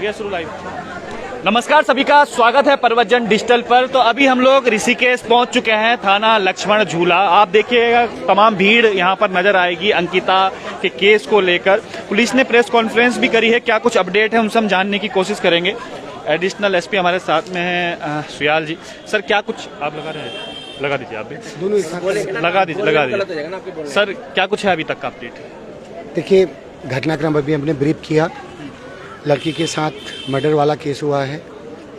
हो गया शुरू लाइव। नमस्कार सभी का स्वागत है परवतजन डिजिटल पर। तो अभी हम लोग ऋषिकेश पहुंच चुके हैं, थाना लक्ष्मण झूला। आप देखिएगा तमाम भीड़ यहाँ पर नजर आएगी अंकिता के केस को लेकर। पुलिस ने प्रेस कॉन्फ्रेंस भी करी है, क्या कुछ अपडेट है उनसे हम जानने की कोशिश करेंगे। एडिशनल एसपी हमारे साथ में है सुयाल जी। सर क्या कुछ आप लगा रहे हैं? लगा दीजिए, आप भी दोनों लगा दीजिए। सर क्या कुछ है अभी तक का अपडेट? देखिए, घटनाक्रम अभी हमने ब्रीफ किया। लड़की के साथ मर्डर वाला केस हुआ है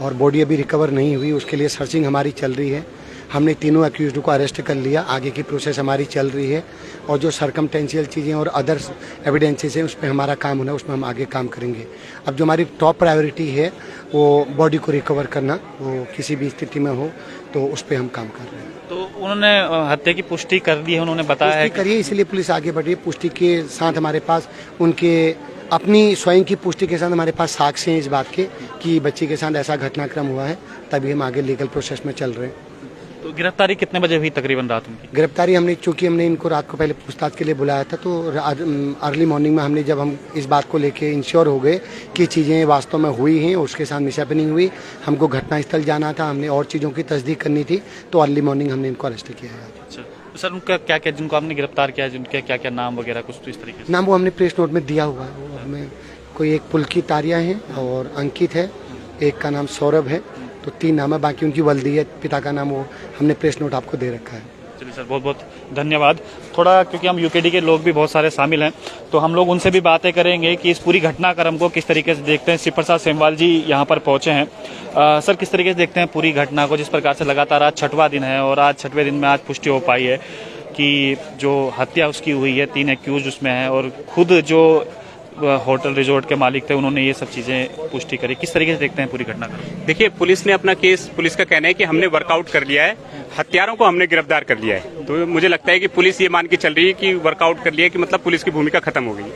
और बॉडी अभी रिकवर नहीं हुई, उसके लिए सर्चिंग हमारी चल रही है। हमने तीनों अक्यूज्ड को अरेस्ट कर लिया, आगे की प्रोसेस हमारी चल रही है और जो सर्कमटेंशियल चीज़ें और अदर्स एविडेंसेस हैं उस पर हमारा काम होना, उसमें हम आगे काम करेंगे। अब जो हमारी टॉप प्रायोरिटी है वो बॉडी को रिकवर करना, वो किसी भी स्थिति में हो तो उस पर हम काम कर रहे हैं। तो उन्होंने हत्या की पुष्टि कर दी है, उन्होंने बताया है करिए, इसलिए पुलिस आगे बढ़ रही है। पुष्टि के साथ हमारे पास उनके अपनी स्वयं की पुष्टि के साथ हमारे पास साक्ष्य हैं इस बात के कि बच्ची के साथ ऐसा घटनाक्रम हुआ है, तभी हम आगे लीगल प्रोसेस में चल रहे हैं। तो गिरफ्तारी कितने बजे हुई तकरीबन रात उनकी? गिरफ्तारी चूंकि हमने इनको रात को पहले पूछताछ के लिए बुलाया था, तो अर्ली मॉर्निंग में हमने जब हम इस बात को लेके इंश्योर हो गए कि चीज़ें वास्तव में हुई हैं, उसके साथ मिसहैपनिंग हुई, हमको घटनास्थल जाना था, हमने और चीज़ों की तस्दीक करनी थी, तो अर्ली मॉर्निंग हमने इनको अरेस्ट किया है। अच्छा, तो सर उनका क्या क्या, जिनको आपने गिरफ्तार किया है, जिनके क्या क्या नाम वगैरह कुछ तो इस तरीके से? नाम वो हमने प्रेस नोट में दिया हुआ है। वो हमें कोई एक पुलकी तारिया है और अंकित है, एक का नाम सौरभ है, तो 3 नाम है। बाकी उनकी वर्दी है, पिता का नाम वो हमने प्रेस नोट आपको दे रखा है। चलिए सर, बहुत बहुत धन्यवाद। थोड़ा क्योंकि हम यूकेडी के लोग भी बहुत सारे शामिल हैं, तो हम लोग उनसे भी बातें करेंगे कि इस पूरी घटनाक्रम को किस तरीके से देखते हैं। शिव प्रसाद सेमवाल जी यहाँ पर पहुँचे हैं। सर किस तरीके से देखते हैं पूरी घटना को, जिस प्रकार से लगातार आज 6वां दिन है और आज 6वें दिन में आज पुष्टि हो पाई है कि जो हत्या उसकी हुई है, 3 एक्यूज उसमें हैं और खुद जो होटल रिजॉर्ट के मालिक थे उन्होंने ये सब चीजें पुष्टि करी। किस तरीके से देखते हैं पूरी घटना को? देखिए, पुलिस ने अपना केस, पुलिस का कहना है कि हमने वर्कआउट कर लिया है, हत्यारों को हमने गिरफ्तार कर लिया है। तो मुझे लगता है कि पुलिस ये मान के चल रही है कि वर्कआउट कर लिया है, कि मतलब पुलिस की भूमिका खत्म हो गई है।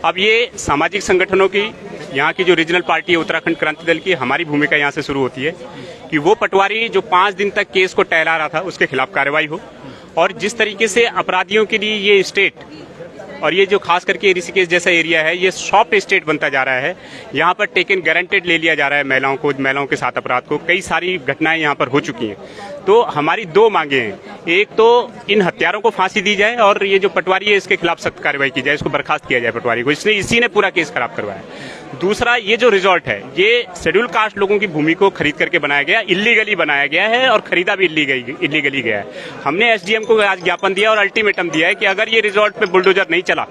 अब ये सामाजिक संगठनों की, यहाँ की जो रीजनल पार्टी है उत्तराखंड क्रांति दल की, हमारी भूमिका यहाँ से शुरू होती है कि वो पटवारी जो 5 दिन तक केस को टहला रहा था उसके खिलाफ कार्रवाई हो, और जिस तरीके से अपराधियों के लिए ये स्टेट और ये जो खास करके ऋषिकेश जैसा एरिया है, ये सॉफ्ट स्टेट बनता जा रहा है। यहाँ पर टेकन गारंटेड ले लिया जा रहा है महिलाओं के साथ अपराध को। कई सारी घटनाएं यहाँ पर हो चुकी हैं। तो हमारी 2 मांगे हैं, एक तो इन हत्यारों को फांसी दी जाए और ये जो पटवारी है इसके खिलाफ सख्त कार्रवाई की जाए, इसको बर्खास्त किया जाए पटवारी को, इसी ने पूरा केस खराब करवाया। दूसरा, ये जो रिजॉर्ट है ये शेड्यूल कास्ट लोगों की भूमि को खरीद करके बनाया गया, इल्लीगली बनाया गया है और खरीदा भी इल्लीगली गया है। हमने एसडीएम को आज ज्ञापन दिया और अल्टीमेटम दिया है कि अगर ये रिजॉर्ट पे बुलडोजर नहीं चला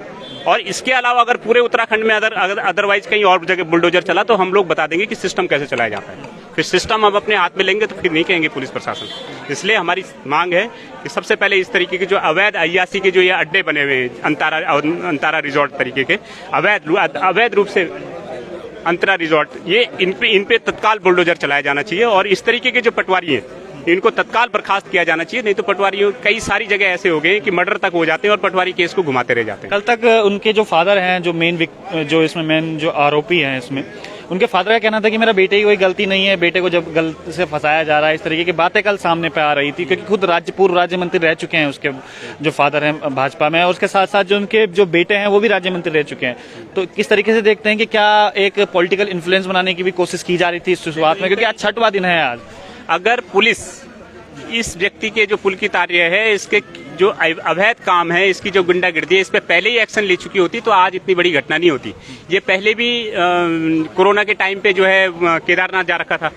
और इसके अलावा अगर पूरे उत्तराखंड में अदरवाइज कहीं और जगह बुलडोजर चला तो हम लोग बता देंगे कि सिस्टम कैसे चलाया जाता है। फिर सिस्टम हम अपने हाथ में लेंगे तो फिर नहीं कहेंगे पुलिस प्रशासन। इसलिए हमारी मांग है कि सबसे पहले इस तरीके के जो अवैध अय्यासी के जो ये अड्डे बने हुए हैं, अंतारा रिजॉर्ट तरीके के अवैध रूप से अंतरा रिजॉर्ट, ये इन पे तत्काल बुलडोजर चलाया जाना चाहिए और इस तरीके के जो पटवारी हैं इनको तत्काल बर्खास्त किया जाना चाहिए। नहीं तो पटवारियों कई सारी जगह ऐसे हो गए कि मर्डर तक हो जाते हैं और पटवारी केस को घुमाते रह जाते हैं। कल तक उनके जो फादर हैं, जो इसमें मेन जो आरोपी हैं इसमें, उनके फादर का कहना था कि मेरा बेटे की कोई गलती नहीं है, बेटे को जब गलती से फंसाया जा रहा है, इस तरीके की बातें कल सामने पे आ रही थी, क्योंकि खुद पूर्व राज्य मंत्री रह चुके हैं उसके जो फादर हैं भाजपा में, और उसके साथ साथ जो उनके जो बेटे हैं वो भी राज्य मंत्री रह चुके हैं। तो किस तरीके से देखते हैं कि क्या एक पॉलिटिकल इन्फ्लुएंस बनाने की भी कोशिश की जा रही थी शुरुआत में, क्योंकि आज 6वां दिन है आज? अगर पुलिस इस व्यक्ति के जो पुलकी तारिया है, इसके जो अवैध काम है, इसकी जो गुंडागर्दी है, इस पे पहले ही एक्शन ले चुकी होती तो आज इतनी बड़ी घटना नहीं होती। ये पहले भी कोरोना के टाइम पे जो है केदारनाथ जा रखा था,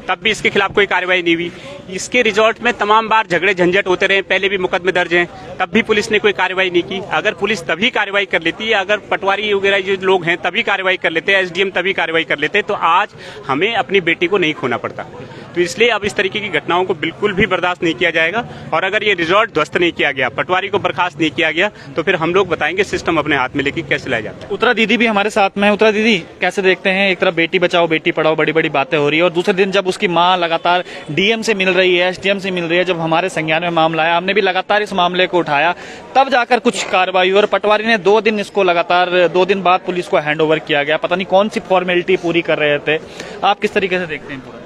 तब भी इसके खिलाफ कोई कार्रवाई नहीं हुई। इसके रिजॉर्ट में तमाम बार झगड़े झंझट होते रहे, पहले भी मुकदमे दर्ज हैं, तब भी पुलिस ने कोई कार्रवाई नहीं की। अगर पुलिस तभी कार्रवाई कर लेती, अगर पटवारी वगैरह जो लोग हैं तभी कार्रवाई कर लेते, एसडीएम तभी कार्रवाई कर लेते, तो आज हमें अपनी बेटी को नहीं खोना पड़ता। तो इसलिए अब इस तरीके की घटनाओं को बिल्कुल भी बर्दाश्त नहीं किया जाएगा और अगर ये रिजॉर्ट ध्वस्त नहीं किया गया, पटवारी को बर्खास्त नहीं किया गया, तो फिर हम लोग बताएंगे सिस्टम अपने हाथ में लेके कैसे लाया जाता है। उत्तरा दीदी भी हमारे साथ में है। उत्तरा दीदी, कैसे देखते हैं, एक तरफ बेटी बचाओ बेटी पढ़ाओ बड़ी बड़ी बातें हो रही है और दूसरे दिन जब उसकी मां लगातार डीएम से मिल रही है, एसडीएम से मिल रही है, जब हमारे संज्ञान में मामला आया हमने भी लगातार इस मामले को उठाया, तब जाकर कुछ कार्रवाई हुई और पटवारी ने 2 दिन इसको लगातार 2 दिन बाद पुलिस को हैंडओवर किया गया। पता नहीं कौन सी फॉर्मेलिटी पूरी कर रहे थे। आप किस तरीके से देखते हैं पूरा?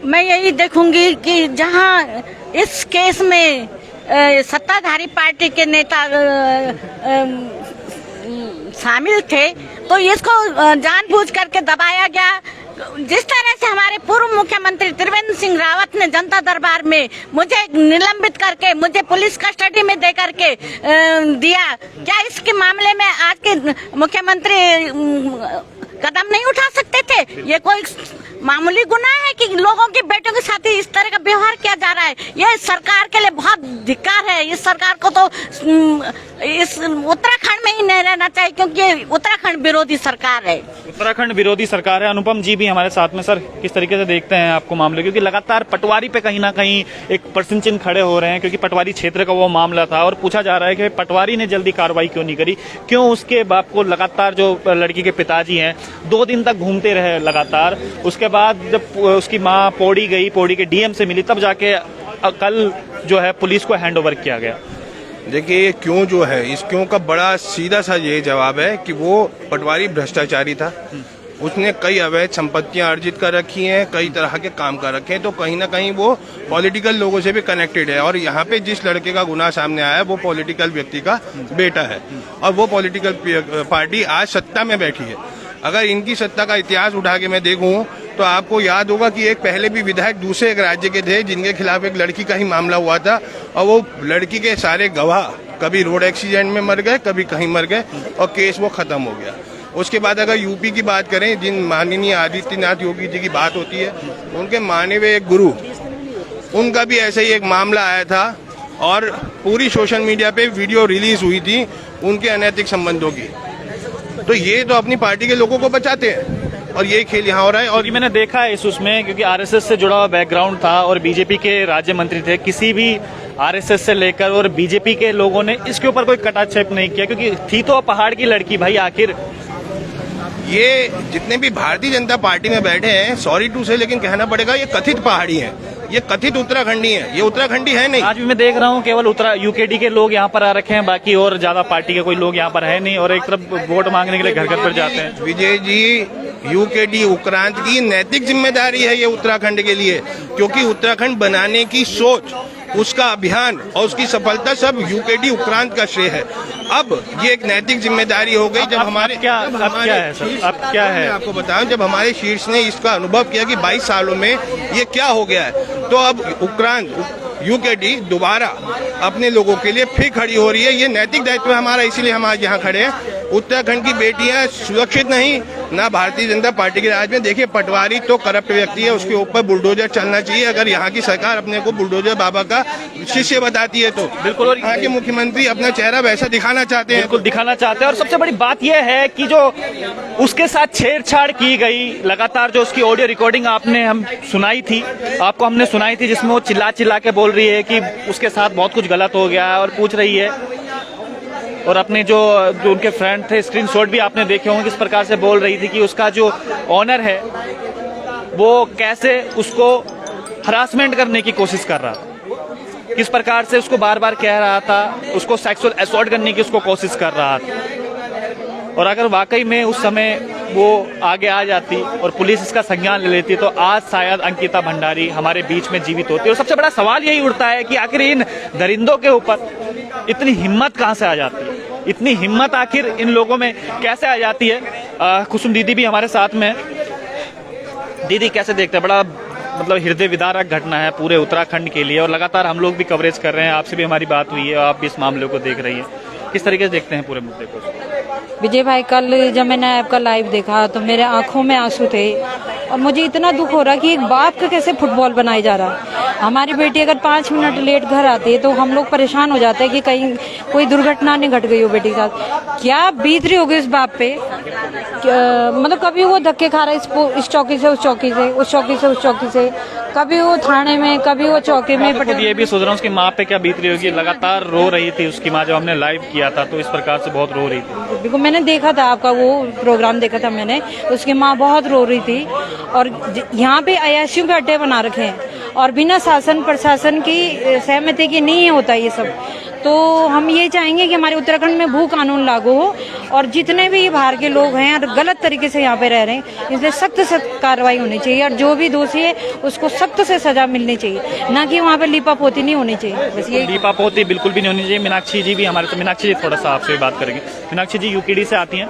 मैं यही देखूंगी कि जहां इस केस में सत्ताधारी पार्टी के नेता शामिल थे, तो इसको जानबूझ करके दबाया गया। जिस तरह से हमारे पूर्व मुख्यमंत्री त्रिवेंद्र सिंह रावत ने जनता दरबार में मुझे निलंबित करके मुझे पुलिस कस्टडी में दे करके दिया, क्या इसके मामले में आज के मुख्यमंत्री कदम नहीं उठा सकते थे? ये कोई मामूली गुनाह है कि लोगों के बेटों के साथ इस तरह का व्यवहार किया जा रहा है? ये सरकार के लिए बहुत धिक्कार है। इस सरकार को तो इस उत्तराखंड में ही नहीं रहना चाहिए, क्योंकि ये उत्तराखंड विरोधी सरकार है। उत्तराखंड विरोधी सरकार है। अनुपम जी भी हमारे साथ में। सर, किस तरीके से देखते हैं आपको मामले, क्योंकि लगातार पटवारी पे कहीं ना कहीं एक प्रश्न चिन्ह खड़े हो रहे हैं, क्योंकि पटवारी क्षेत्र का वो मामला था और पूछा जा रहा है कि पटवारी ने जल्दी कार्रवाई क्यों नहीं करी, क्यों उसके बाप को लगातार, जो लड़की के पिताजी हैं, 2 दिन तक घूमते रहे लगातार। उसके बाद जब उसकी माँ पौड़ी गई, पौड़ी के डीएम से मिली, तब जाके कल जो है पुलिस को हैंडओवर किया गया। देखिए, ये क्यों जो है, इस क्यों का बड़ा सीधा सा ये जवाब है कि वो पटवारी भ्रष्टाचारी था। उसने कई अवैध संपत्तियां अर्जित कर रखी हैं, कई तरह के काम कर रखे हैं, तो कहीं ना कहीं वो पॉलिटिकल लोगों से भी कनेक्टेड है। और यहाँ पे जिस लड़के का गुनाह सामने आया है वो पॉलिटिकल व्यक्ति का बेटा है, और वो पॉलिटिकल पार्टी आज सत्ता में बैठी है। अगर इनकी सत्ता का इतिहास उठा के मैं देखूं तो आपको याद होगा कि एक पहले भी विधायक दूसरे एक राज्य के थे जिनके खिलाफ एक लड़की का ही मामला हुआ था, और वो लड़की के सारे गवाह कभी रोड एक्सीडेंट में मर गए, कभी कहीं मर गए, और केस वो खत्म हो गया। उसके बाद अगर यूपी की बात करें, जिन माननीय आदित्यनाथ योगी जी की बात होती है, उनके माने हुए एक गुरु, उनका भी ऐसे ही एक मामला आया था और पूरी सोशल मीडिया पे वीडियो रिलीज हुई थी उनके अनैतिक संबंधों की। तो ये तो अपनी पार्टी के लोगों को बचाते हैं, और ये खेल यहाँ हो रहा है। और मैंने देखा है उसमें, क्योंकि आरएसएस से जुड़ा हुआ बैकग्राउंड था और बीजेपी के राज्य मंत्री थे, किसी भी आरएसएस से लेकर और बीजेपी के लोगों ने इसके ऊपर कोई कटाक्षेप नहीं किया, क्योंकि थी तो पहाड़ की लड़की भाई। आखिर ये जितने भी भारतीय जनता पार्टी में बैठे हैं, सॉरी टू से, लेकिन कहना पड़ेगा ये कथित पहाड़ी हैं, ये कथित उत्तराखंडी हैं, ये उत्तराखंडी है नहीं। आज भी मैं देख रहा हूँ केवल यूकेडी के लोग यहाँ पर आ रखे हैं, बाकी और ज्यादा पार्टी के कोई लोग यहाँ पर है नहीं, और एक तरफ वोट मांगने के लिए घर घर पर जाते हैं। विजय जी, यूकेडी उक्रांत की नैतिक जिम्मेदारी है ये उत्तराखंड के लिए, क्योंकि उत्तराखंड बनाने की सोच, उसका अभियान और उसकी सफलता सब यूकेडी उक्रांत का श्रेय है। अब ये एक नैतिक जिम्मेदारी हो गई। जब हमारे क्या है सर, अब क्या है, मैं आपको बताऊं, जब हमारे शीर्ष ने इसका अनुभव किया कि 22 सालों में ये क्या हो गया है, तो अब उक्रांत यूकेडी दोबारा अपने लोगों के लिए फिर खड़ी हो रही है। ये नैतिक दायित्व है हमारा, इसीलिए हम आज यहाँ खड़े हैं। उत्तराखंड की बेटियां सुरक्षित नहीं, ना भारतीय जनता पार्टी के राज में। देखिए, पटवारी तो करप्ट व्यक्ति है, उसके ऊपर बुलडोजर चलना चाहिए। अगर यहाँ की सरकार अपने को बुलडोजर बाबा का शिष्य बताती है तो बिल्कुल, और यहाँ के मुख्यमंत्री अपना चेहरा वैसा दिखाना चाहते हैं, बिल्कुल दिखाना चाहते हैं। और सबसे बड़ी बात यह है कि जो उसके साथ छेड़छाड़ की गई लगातार, जो उसकी ऑडियो रिकॉर्डिंग आपने हम सुनाई थी, आपको हमने सुनाई थी, जिसमें वो चिल्ला चिल्ला के बोल रही है कि उसके साथ बहुत कुछ गलत हो गया और पूछ रही है, और अपने जो उनके फ्रेंड थे, स्क्रीनशॉट भी आपने देखे होंगे, किस प्रकार से बोल रही थी कि उसका जो ऑनर है वो कैसे उसको हरासमेंट करने की कोशिश कर रहा था, किस प्रकार से उसको बार बार कह रहा था, उसको सेक्सुअल असॉल्ट करने की उसको कोशिश कर रहा था। और अगर वाकई में उस समय वो आगे आ जाती और पुलिस इसका संज्ञान ले लेती, तो आज शायद अंकिता भंडारी हमारे बीच में जीवित होती। और सबसे बड़ा सवाल यही उठता है कि आखिर इन दरिंदों के ऊपर इतनी हिम्मत कहां से आ जाती है, इतनी हिम्मत आखिर इन लोगों में कैसे आ जाती है। कुसुम दीदी भी हमारे साथ में। दीदी, कैसे देखते हैं, बड़ा मतलब हृदय विदारक घटना है पूरे उत्तराखंड के लिए, और लगातार हम लोग भी कवरेज कर रहे हैं, आपसे भी हमारी बात हुई है, आप भी इस मामले को देख रही हैं, किस तरीके से देखते हैं पूरे मुद्दे को? विजय भाई, कल जब मैंने आपका लाइव देखा तो मेरे आंखों में आंसू थे, और मुझे इतना दुख हो रहा कि एक बाप का कैसे फुटबॉल बनाया जा रहा है। हमारी बेटी अगर 5 मिनट लेट घर आती है तो हम लोग परेशान हो जाते हैं कि कहीं कोई दुर्घटना नहीं घट गई हो बेटी के साथ। क्या बीत रही होगी इस बाप पे, मतलब कभी वो धक्के खा रहा है इस चौकी से उस चौकी से, उस चौकी से उस चौकी से, कभी वो थाने में, कभी वो चौकी में। बट ये भी सोच रहा हूँ उसकी माँ पे क्या बीत रही होगी, लगातार रो रही थी उसकी माँ, जब हमने लाइव किया था तो इस प्रकार से बहुत रो रही थी। बिल्कुल, मैंने देखा था आपका वो प्रोग्राम देखा था मैंने, उसकी माँ बहुत रो रही थी। और यहाँ पे अयाशियों के अड्डे बना रखे हैं, और बिना शासन प्रशासन की सहमति के नहीं होता ये सब। तो हम ये चाहेंगे कि हमारे उत्तराखंड में भू कानून लागू हो, और जितने भी बाहर के लोग हैं और गलत तरीके से यहाँ पे रह रहे हैं, इसलिए सख्त सख्त कार्रवाई होनी चाहिए, और जो भी दोषी है उसको सख्त से सजा मिलनी चाहिए, ना कि वहाँ पे लीपापोती नहीं होनी चाहिए। बस ये लीपापोती बिल्कुल भी नहीं होनी चाहिए। मीनाक्षी जी भी हमारे, तो मीनाक्षी जी थोड़ा सा आपसे बात करेंगे। मीनाक्षी जी यूकेडी से आती हैं,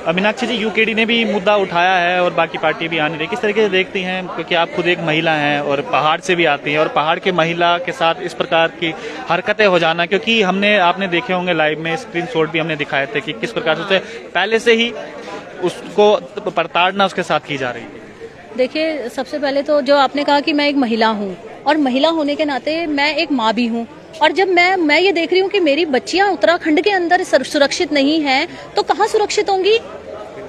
मीनाक्षी जी, यूकेडी ने भी मुद्दा उठाया है और बाकी पार्टी भी आ नहीं रही, किस तरीके से देखती हैं? क्योंकि आप खुद एक महिला हैं और पहाड़ से भी आती हैं, और पहाड़ के महिला के साथ इस प्रकार की हरकतें हो जाना, क्योंकि आपने देखे होंगे लाइव में स्क्रीनशॉट भी हमने दिखाए थे कि किस प्रकार से उसे पहले से ही उसको प्रताड़ना उसके साथ की जा रही है। देखिए, सबसे पहले तो जो आपने कहा कि मैं एक महिला हूँ, और महिला होने के नाते मैं एक माँ भी हूँ, और जब मैं ये देख रही हूँ कि मेरी बच्चियां उत्तराखंड के अंदर सुरक्षित नहीं हैं, तो कहाँ सुरक्षित होंगी?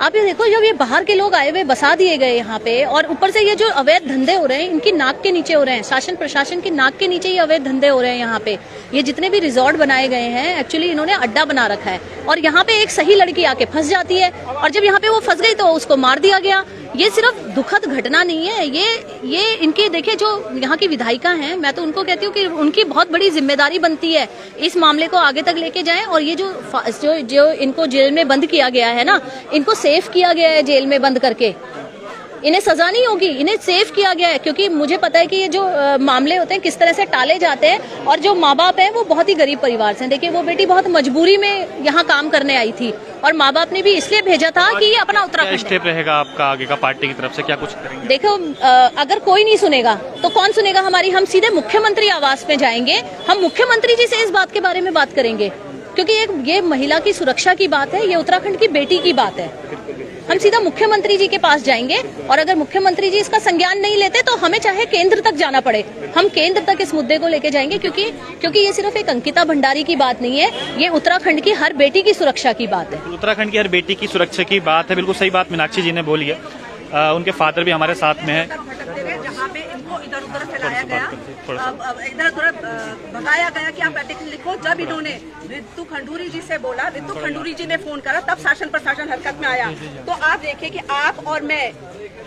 आप ये देखो, जब ये बाहर के लोग आए हुए बसा दिए गए यहाँ पे, और ऊपर से ये जो अवैध धंधे हो रहे हैं इनकी नाक के नीचे हो रहे हैं, शासन प्रशासन की नाक के नीचे ये अवैध धंधे हो रहे हैं यहाँ पे। ये जितने भी रिजॉर्ट बनाए गए हैं, एक्चुअली इन्होंने अड्डा बना रखा है, और यहाँ पे एक सही लड़की आके फंस जाती है, और जब यहाँ पे वो फंस गई तो उसको मार दिया गया। ये सिर्फ दुखद घटना नहीं है, ये इनकी देखिए, जो यहाँ की विधायिका हैं, मैं तो उनको कहती हूँ कि उनकी बहुत बड़ी जिम्मेदारी बनती है इस मामले को आगे तक लेके जाएं, और ये जो इनको जेल में बंद किया गया है ना, इनको सेफ किया गया है जेल में बंद करके, इन्हें सजा नहीं होगी, इन्हें सेफ किया गया है, क्योंकि मुझे पता है कि ये जो मामले होते हैं किस तरह से टाले जाते हैं, और जो माँ बाप हैं वो बहुत ही गरीब परिवार से। देखिए, वो बेटी बहुत मजबूरी में यहाँ काम करने आई थी, और माँ बाप ने भी इसलिए भेजा था कि ये अपना उत्तराखंड स्टेप रहेगा आपका आगे का पार्टी की तरफ से, क्या कुछ करेंगे? देखो, अगर कोई नहीं सुनेगा तो कौन सुनेगा हमारी? हम सीधे मुख्यमंत्री आवास में जाएंगे, हम मुख्यमंत्री जी से इस बात के बारे में बात करेंगे, क्योंकि ये महिला की सुरक्षा की बात है, ये उत्तराखंड की बेटी की बात है। हम सीधा मुख्यमंत्री जी के पास जाएंगे, और अगर मुख्यमंत्री जी इसका संज्ञान नहीं लेते तो हमें चाहे केंद्र तक जाना पड़े, हम केंद्र तक इस मुद्दे को लेके जाएंगे, क्योंकि ये सिर्फ एक अंकिता भंडारी की बात नहीं है, ये उत्तराखंड की हर बेटी की सुरक्षा की बात है। उत्तराखंड की हर बेटी की सुरक्षा की बात है, बिल्कुल सही बात मीनाक्षी जी ने बोली है। उनके फादर भी हमारे साथ में है। जहाँ पे इनको इधर उधर फैलाया गया, इधर उधर भगाया गया कि आप आर्टिकल लिखो। जब इन्होंने रितु खंडूरी जी से बोला, रितु खंडूरी जी ने फोन करा, तब शासन प्रशासन हरकत में आया। तो आप देखिए कि आप और मैं,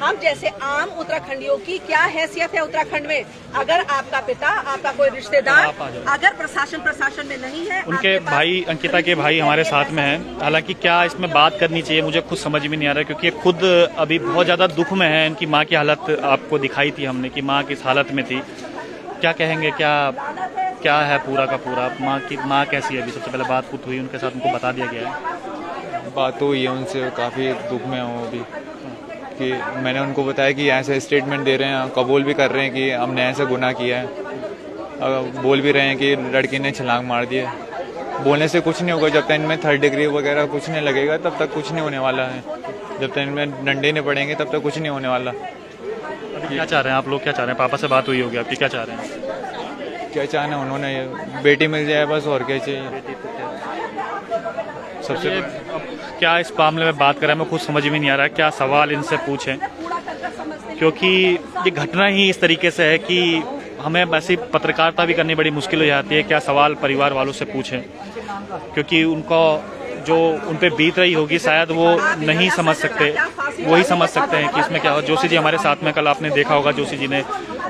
हम जैसे आम उत्तराखंडियों की क्या हैसियत है उत्तराखंड में। अगर आपका पिता, आपका कोई रिश्तेदार अगर प्रशासन में नहीं है, उनके भाई, अंकिता के भाई हमारे साथ में हैं। हालांकि क्या इसमें बात करनी चाहिए मुझे खुद समझ में नहीं आ रहा है, क्योंकि खुद अभी बहुत ज़्यादा दुख में है। इनकी माँ की हालत आपको दिखाई थी हमने कि माँ किस हालत में थी। क्या कहेंगे, क्या है पूरा का पूरा? माँ कैसी है? अभी सबसे पहले बात हुई उनके साथ, उनको बता दिया गया है? बात तो हुई है उनसे, काफ़ी दुख में हूँ अभी, कि मैंने उनको बताया कि ऐसे स्टेटमेंट दे रहे हैं, कबूल भी कर रहे हैं कि हमने ऐसे गुनाह किया है, बोल भी रहे हैं कि लड़की ने छलांग मार दी है। बोलने से कुछ नहीं होगा, जब तक इनमें 3rd डिग्री वगैरह कुछ नहीं लगेगा तब तक कुछ नहीं होने वाला है, जब तक इनमें डंडे नहीं पड़ेंगे तब तक कुछ नहीं होने वाला। अभी क्या चाह रहे हैं आप लोग? क्या चाह रहे हैं? पापा से बात हुई होगी आपकी, क्या चाह रहे हैं? क्या चाहना उन्होंने, बेटी मिल जाए बस, और क्या चाहिए। सबसे क्या इस मामले में बात करें, हमें खुद समझ में नहीं आ रहा है क्या सवाल इनसे पूछें, क्योंकि ये घटना ही इस तरीके से है कि हमें वैसे पत्रकारिता भी करनी बड़ी मुश्किल हो जाती है। क्या सवाल परिवार वालों से पूछें, क्योंकि उनको जो उन पे बीत रही होगी शायद वो नहीं समझ सकते, वही समझ सकते हैं कि इसमें क्या हो। जोशी जी हमारे साथ में, कल आपने देखा होगा जोशी जी ने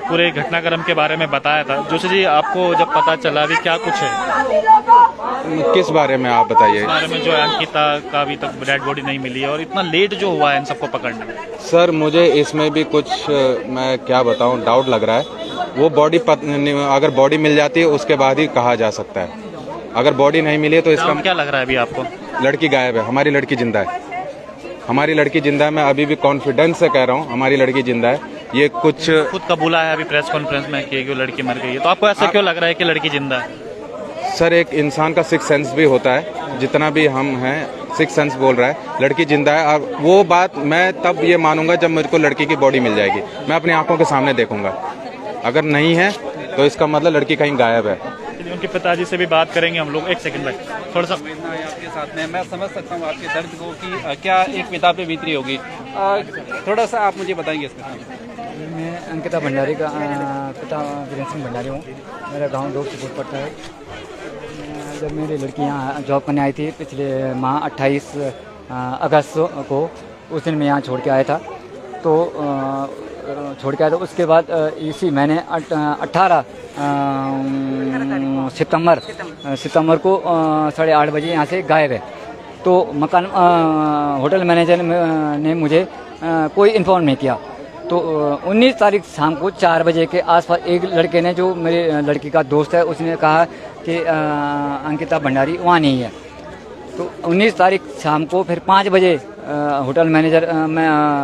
पूरे घटनाक्रम के बारे में बताया था। जोशी जी, आपको जब पता चला अभी क्या कुछ है? किस बारे में आप बताइए? इस बारे में जो अंकिता का अभी तक डेड बॉडी नहीं मिली है और इतना लेट जो हुआ है इन सबको पकड़ने में। सर, मुझे इसमें भी कुछ, मैं क्या बताऊं, डाउट लग रहा है। वो बॉडी अगर बॉडी मिल जाती है उसके बाद ही कहा जा सकता है, अगर बॉडी नहीं मिली है तो इसका क्या लग रहा है अभी आपको? लड़की गायब है, हमारी लड़की जिंदा है, हमारी लड़की जिंदा है। मैं अभी भी कॉन्फिडेंस से कह रहा हूँ हमारी लड़की जिंदा है। ये कुछ खुद कबूला है अभी प्रेस कॉन्फ्रेंस में कि लड़की मर गई है, तो आपको ऐसा क्यों लग रहा है कि लड़की जिंदा है? सर, एक इंसान का 6th सेंस भी होता है, जितना भी हम हैं 6th सेंस बोल रहा है लड़की जिंदा है। और वो बात मैं तब ये मानूंगा जब मेरे को लड़की की बॉडी मिल जाएगी, मैं अपनी आंखों के सामने देखूंगा। अगर नहीं है तो इसका मतलब लड़की कहीं गायब है। उनके पिताजी से भी बात करेंगे हम लोग। एक सेकंड भाई, थोड़ा सा आपके साथ में, मैं समझ सकता हूँ आपके दर्द को कि क्या एक पिता पे बीत रही होगी। थोड़ा सा आप मुझे बताएंगे इसमें। मैं अंकिता भंडारी का पिता वीरेंद्र सिंह भंडारी हूँ। मेरा गांव डोकपुर पड़ता है। जब मेरी लड़की यहाँ जॉब करने आई थी पिछले माह 28 अगस्त को, उस दिन मैं यहाँ छोड़ के आया था। तो छोड़ के आया था, उसके बाद इसी महीने 18 सितंबर को 8:30 बजे यहाँ से गायब है। तो मकान होटल मैनेजर ने मुझे कोई इन्फॉर्म नहीं किया। तो 19 तारीख शाम को 4 बजे के आसपास एक लड़के ने, जो मेरे लड़की का दोस्त है, उसने कहा कि अंकिता भंडारी वहाँ नहीं है। तो 19 तारीख शाम को फिर 5 बजे होटल मैनेजर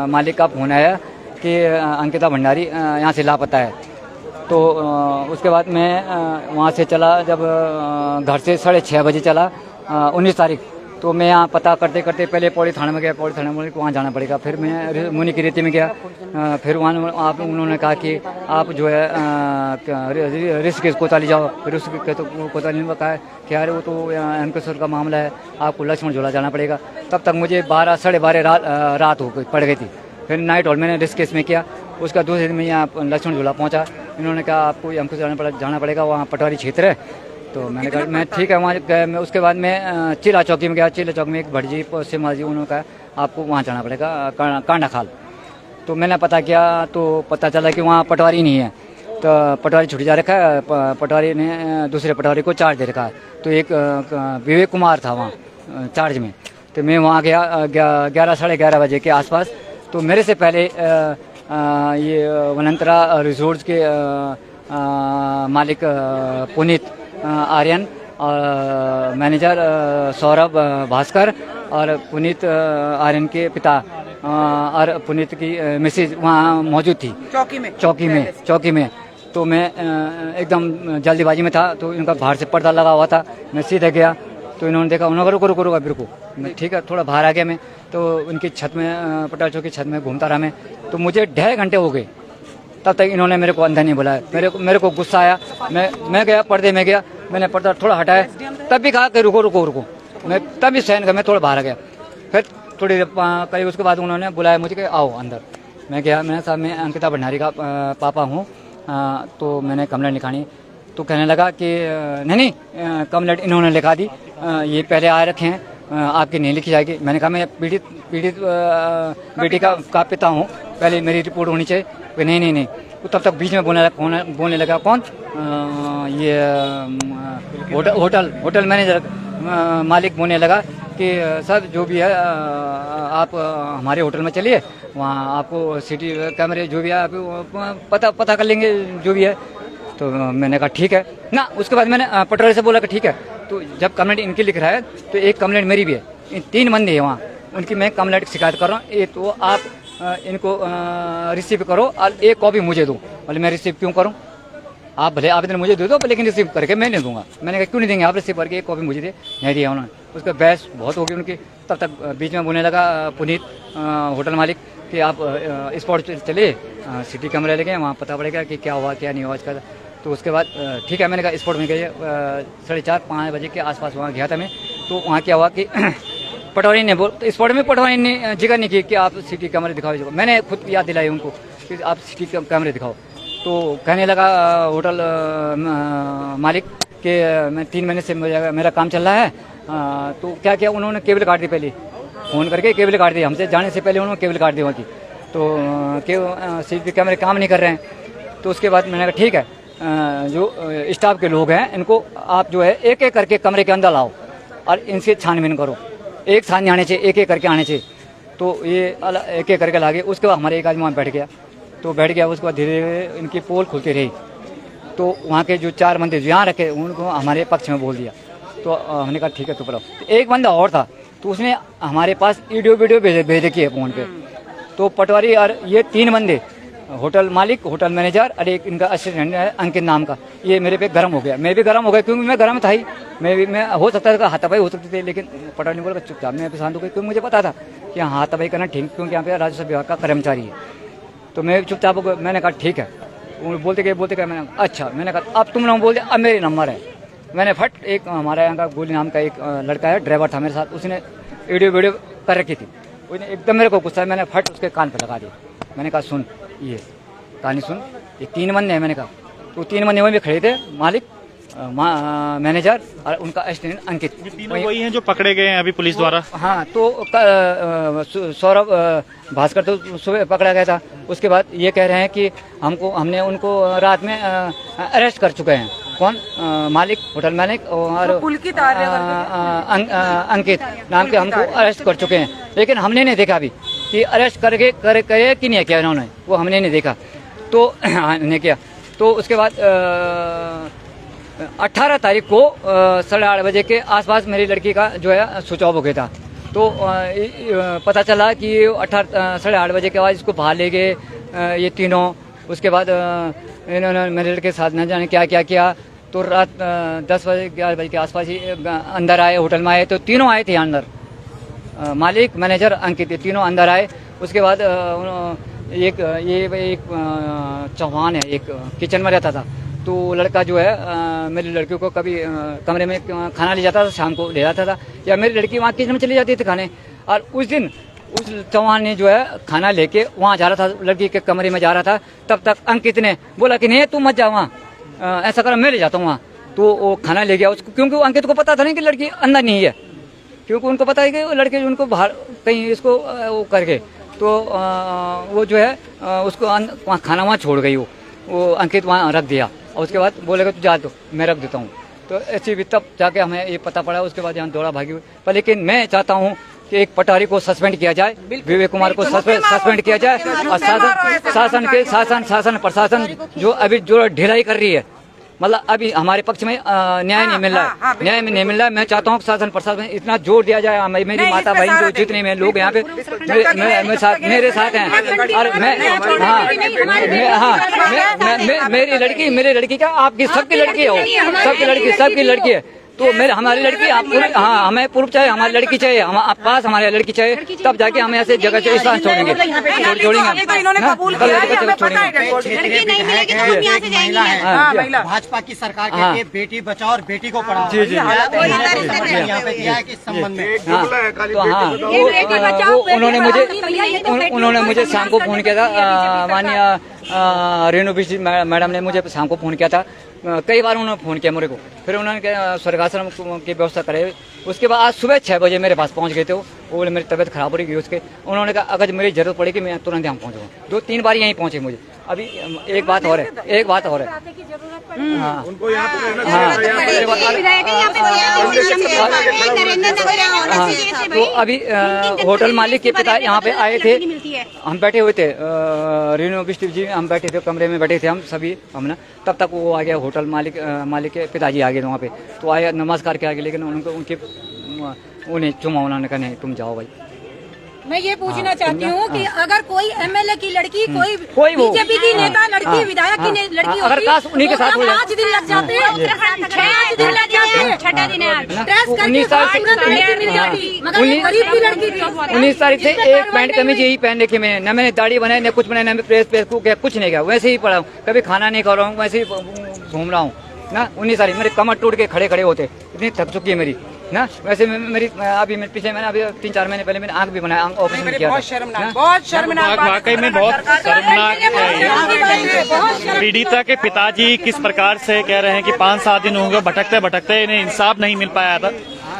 मालिक का फ़ोन आया कि अंकिता भंडारी यहाँ से लापता है। तो उसके बाद मैं वहाँ से चला, जब घर से 6:30 बजे चला 19 तारीख, तो मैं यहाँ पता करते करते पहले पौड़ी थाने में गया, पौड़ी थाने में वहाँ जाना पड़ेगा। फिर मैं मुनि की रेती में गया, फिर वहाँ उन्होंने कहा कि आप जो है ऋषिकेश कोतवाली जाओ। फिर उसके तो कोतवाली में कहा कि यार वो तो एमकेश्वर का मामला है, आपको लक्ष्मण झूला जाना पड़ेगा। तब तक मुझे 12 साढ़े 12 रात हो गई, पड़ गई थी। फिर नाइट हॉल मैंने ऋषिकेश में किया। उसका दूसरे दिन में यहाँ लक्ष्मण झूला पहुँचा। इन्होंने कहा आपको हमको जाना पड़ेगा, वहाँ पटवारी क्षेत्र है। तो मैंने कहा मैं ठीक है वहाँ गया। मैं उसके बाद मैं चिल्ला चौकी में गया। चिल्ला चौक में एक भटजी सिमा जी, उन्होंने कहा आपको वहाँ जाना पड़ेगा कांडाखाल। तो मैंने पता किया तो पता चला कि वहाँ पटवारी नहीं है। तो पटवारी छुट्टी जा रखा है, पटवारी ने दूसरे पटवारी को चार्ज दे रखा है। तो एक विवेक कुमार था वहाँ चार्ज में। तो मैं वहाँ गया 11 साढ़े 11 बजे के आसपास। तो मेरे से पहले ये वनंतरा रिजोर्ट्स के मालिक पुनीत आर्यन और मैनेजर सौरभ भास्कर और पुनीत आर्यन के पिता और पुनीत की मिसेज वहाँ मौजूद थी चौकी में। तो मैं एकदम जल्दीबाजी में था, तो इनका बाहर से पर्दा लगा हुआ था। मैं सीधे गया तो इन्होंने देखा, उन्होंने रुको अभी रुको। मैं ठीक है, थोड़ा बाहर आ गया मैं। तो उनकी छत में, पटाल चौक की छत में घूमता रहा मैं। तो मुझे 1.5 घंटे हो गए, तब तक इन्होंने मेरे को अंदर नहीं बुलाया। मेरे को गुस्सा आया। मैं गया, पर्दे में गया, मैंने पर्दा थोड़ा हटाया, तब भी कहा कि रुको। मैं तब भी सहन कर, मैं थोड़ा बाहर आ गया। फिर थोड़ी देर करीब उसके बाद उन्होंने बुलाया मुझे कि आओ अंदर। मैं गया, मैंने साहब मैं अंकिता भंडारी का पापा हूँ। तो मैंने कंप्लेंट लिखानी। तो कहने लगा कि नहीं कंप्लेंट इन्होंने लिखा दी, ये पहले आए रखे हैं, आपकी नहीं लिखी जाएगी। मैंने कहा मैं पीड़ित बेटी का पिता हूँ, पहले मेरी रिपोर्ट होनी चाहिए। कि नहीं। तो तब तक बीच में बोलने लगा कौन, ये होटल मैनेजर मालिक बोलने लगा कि सर जो भी है आप हमारे होटल में चलिए, वहाँ आपको सीटी कैमरे जो भी है आप पता कर लेंगे जो भी है। तो मैंने कहा ठीक है ना। उसके बाद मैंने पटवारी से बोला कि ठीक है। तो जब कंप्लेंट इनकी लिख रहा है तो एक कंप्लेंट मेरी भी है, 3 बंदे हैं वहाँ, उनकी मैं कंप्लेंट शिकायत कर रहा हूँ। ये तो आप इनको रिसीव करो और एक कॉपी मुझे दो। बोले मैं रिसीव क्यों करूँ, आप भले आवेदन मुझे दे दो, लेकिन रिसीव करके मैं नहीं दूंगा। मैंने कहा क्यों नहीं देंगे आप, रिसीव करके एक कॉपी मुझे दे, नहीं दिया उन्होंने। उसका बहस बहुत हो गई उनकी। तब तक बीच में बोलने लगा पुनीत होटल मालिक कि आप स्पॉट चलिए, सिटी कैमरा लेके वहाँ पता पड़ेगा कि क्या हुआ क्या नहीं हुआ इसका। तो उसके बाद ठीक है, मैंने कहा स्पॉट में गए 4:30-5 बजे के आसपास वहाँ गया था मैं। तो वहाँ क्या हुआ कि पटवारी ने तो स्पॉट में पटवारी ने जिक्र नहीं किया कि आप सिटी कैमरे दिखाओ। मैंने खुद याद दिलाई उनको कि आप सिटी कैमरे दिखाओ। तो कहने लगा होटल मालिक कि मैं 3 महीने से मेरा काम चल रहा है। तो क्या किया उन्होंने, केबल काट दी, पहले फ़ोन करके केबल काट दी। हमसे जाने से पहले उन्होंने केबल काट दी वहाँ की। तो सिटी कैमरे काम नहीं कर रहे हैं। तो उसके बाद मैंने कहा ठीक है, जो स्टाफ के लोग हैं इनको आप जो है एक एक करके कमरे के अंदर लाओ और इनसे छानबीन करो। एक साथ नहीं आने चाहिए, एक एक करके आने चाहिए। तो ये एक एक करके लागे। उसके बाद हमारे एक आदमी वहाँ बैठ गया। तो बैठ गया, उसके बाद धीरे धीरे इनकी पोल खुलती रही। तो वहाँ के जो 4 बंदे जो यहाँ रखे उनको हमारे पक्ष में बोल दिया। तो हमने कहा ठीक है तो बुलाओ। एक बंदा और था, तो उसने हमारे पास वीडियो भेज रखी है फ़ोन पे। तो पटवारी और ये 3 बंदे, होटल मालिक, होटल मैनेजर और एक इनका असिस्टेंट है अंकित नाम का, ये मेरे पे गर्म हो गया। मैं भी गर्म हो गया क्योंकि मैं गर्म था ही। मैं हो सकता था हाथापाई हो सकती थी, लेकिन पटवारी ने बोला चुपचाप। मैं शांत हो गई क्योंकि मुझे पता था कि यहाँ हाथापाई करना ठीक, क्योंकि यहाँ पे राजस्व विभाग का कर्मचारी है। तो मैं चुपचाप हो गया। मैंने कहा ठीक है। बोलते गए मैंने अच्छा, मैंने कहा अब तुम लोग बोल दे, अब मेरे नंबर है। मैंने फट, एक हमारे यहाँ का गोली नाम का एक लड़का है, ड्राइवर था मेरे साथ, उसने वीडियो कर रखी थी। उसने एकदम मेरे को गुस्सा, मैंने फट उसके कान पर लगा दिया। मैंने कहा सुन, ये कहानी सुन, ये 3 बंदे हैं। मैंने कहा तो 3 बंदे वहीं पे खड़े थे, मालिक, मैनेजर और उनका असिस्टेंट अंकित। तीनों वही हैं जो पकड़े गए हैं अभी पुलिस द्वारा। हाँ, तो सौरभ भास्कर तो सुबह पकड़ा गया था। उसके बाद ये कह रहे हैं कि हमने उनको रात में अरेस्ट कर चुके हैं। कौन, मालिक, होटल मालिक और अंकित नाम के हमको अरेस्ट कर चुके हैं। लेकिन हमने नहीं देखा अभी कि अरेस्ट करे कि नहीं किया इन्होंने, वो हमने नहीं देखा। तो नहीं किया। तो उसके बाद 18 तारीख को 8:30 बजे के आसपास मेरी लड़की का जो है स्विच ऑफ हो गया था। तो पता चला कि 8:30 बजे के बाद इसको बाहर ले गए ये तीनों। उसके बाद इन्होंने मेरे लड़के के साथ न जाने क्या क्या किया। तो रात 10 बजे 11 बजे के आसपास ही अंदर आए, होटल में आए तो तीनों आए थे अंदर, मालिक, मैनेजर, अंकित, तीनों अंदर आए। उसके बाद एक चौहान है, एक किचन में रहता था। तो लड़का जो है मेरी लड़की को कभी कमरे में खाना ले जाता था, शाम को ले जाता था, या मेरी लड़की वहाँ किचन में चली जाती थी खाने। और उस दिन उस चौहान ने जो है खाना लेके वहाँ जा रहा था, लड़की के कमरे में जा रहा था। तब तक अंकित ने बोला कि नहीं तुम मत जाओ वहाँ, ऐसा कर मैं ले जाता हूँ वहाँ। तो वो खाना ले गया उसको, क्योंकि अंकित को पता था नहीं कि लड़की अंदर नहीं है, क्योंकि उनको पता है कि लड़के उनको बाहर कहीं इसको वो करके। तो वो जो है उसको वहाँ खाना वहाँ छोड़ गई, वो अंकित वहाँ रख दिया। और उसके बाद बोलेगा तू जा दो, मैं रख देता हूँ। तो ऐसी भी तब जाके हमें ये पता पड़ा। उसके बाद यहाँ दौड़ा भागी हुई। पर लेकिन मैं चाहता हूँ कि एक पटवारी को सस्पेंड किया जाए, विवेक कुमार को सस्पेंड किया जाए, और शासन प्रशासन जो अभी जो ढिलाई कर रही है, मतलब अभी हमारे पक्ष में न्याय नहीं मिल रहा है, न्याय में नहीं मिल रहा है। मैं चाहता हूँ शासन प्रशासन इतना जोर दिया जाए। मेरी माता बहन जो जितने में लोग यहाँ पे मेरे साथ हैं, और मेरी लड़की क्या आपकी सबकी लड़की हो, सबकी लड़की है। तो मेरे हमारी लड़की हमें प्रूफ चाहिए, हमारी लड़की चाहिए, हम पास हमारी लड़की चाहिए, तब जाके हम ऐसे जगह से स्थान छोड़ेंगे। भाजपा की सरकार कहती है बेटी बचाओ और बेटी को पढ़ाओ। जी जी यहाँ पे दिया है किस संबंध में? तो उन्होंने मुझे शाम को फोन किया था, माननीय रेणु बिश्ट मैडम ने मुझे शाम को फोन किया था। कई बार उन्होंने फ़ोन किया मेरे को, फिर उन्होंने स्वर्गाश्रम की व्यवस्था करे। उसके बाद आज सुबह 6 बजे मेरे पास पहुंच गए थे। वो मेरी तबीयत खराब हो रही थी उसके, उन्होंने कहा अगर मेरी जरूरत पड़ेगी मैं तुरंत यहाँ पहुँचूँगा। 2-3 बार यहीं पहुँचे मुझे। अभी एक बात और है तो अभी होटल मालिक के पिता यहाँ पे आए थे, हम बैठे हुए थे, रेणु बिश्ट जी हम बैठे थे, कमरे में बैठे थे हम सभी, हमने। तब तक वो आ गया, होटल मालिक के पिताजी आ गए वहाँ पे। तो आए, नमस्कार किया गया, लेकिन उन्हें चुमा, उन्होंने कहा नहीं तुम जाओ भाई। मैं ये पूछना चाहती हूँ कि अगर कोई एमएलए की लड़की, कोई बीजेपी की नेता लड़की, विधायक की लड़की अगर काश उन्हीं के साथ हो जाए, 5 दिन लग जाते हैं, 5 दिन लग जाते हैं, 6 दिन है। 19 तारीख से एक पैंट कमीज यही पहन रखी मैंने, न मैंने दाढ़ी बनाई, न कुछ बनाया, न प्रेस किया, कुछ नहीं किया, वैसे ही पड़ा हूँ। कभी खाना नहीं खा रहा हूँ, वैसे ही घूम रहा हूँ ना। 19 तारीख मेरे कमर टूट के खड़े होते, इतनी थक चुकी है मेरी ना। वैसे मेरी अभी मैं पीछे मैंने अभी 3-4 महीने पहले मैंने आंख भी बनाया, आंख ऑपरेशन किया था। बहुत शर्मनाक वाकई में बहुत शर्मनाक है। पीड़िता के पिताजी किस प्रकार से कह रहे हैं कि 5-7 दिन होंगे भटकते इन्हें इंसाफ नहीं मिल पाया था।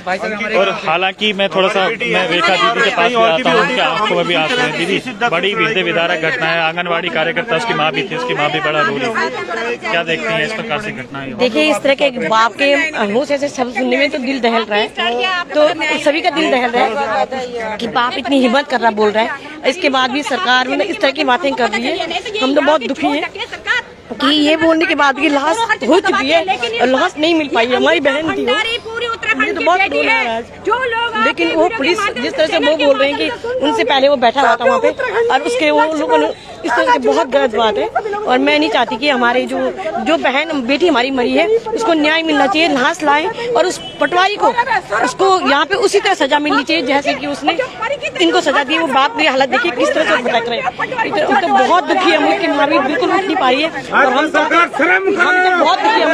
और हालांकि मैं थोड़ा सा मैं रेखा दीदी के पास भी आता हूँ, उनकी आंखों में भी आंसू हैं। दीदी बड़ी हृदय विदारक घटना है, आंगनवाड़ी कार्यकर्ता उसकी माँ भी थी, उसकी माँ भी बड़ा रो रही थी। क्या देखते हैं इस प्रकार से घटनाएं? देखिए इस तरह के बाप के मुंह से ऐसे शब्द सुनने में तो दिल दहल रहा है, तो सभी का दिल दहल रहा है कि बाप इतनी हिम्मत कर रहा बोल रहा है। इसके बाद भी सरकार मतलब इस तरह की बातें कर रही है। हम तो बहुत दुखी हैं कि ये बोलने के बाद भी लाश हो चुकी है और लाश नहीं मिल पाई। हमारी बहन थी, मुझे तो बहुत रोना आ रहा है। लेकिन वो पुलिस जिस तरह से वो बोल रहे हैं कि उनसे पहले वो बैठा हुआ था वहाँ पे, और उसके वो लोगों ने इस तरह से बहुत गलत बात है। और मैं नहीं चाहती कि हमारे जो बहन बेटी हमारी मरी है उसको न्याय मिलना चाहिए, लाश लाए, और उस पटवारी को उसको यहाँ पे उसी तरह सजा मिलनी चाहिए जैसे कि उसने इनको सजा दी। वो बाप की हालत देखिए किस तरह से भटक रहे हैं। तो बहुत दुखी है, मुझे माँ भी बिल्कुल उठ नहीं पा रही है, और हम तो बहुत दुखी है।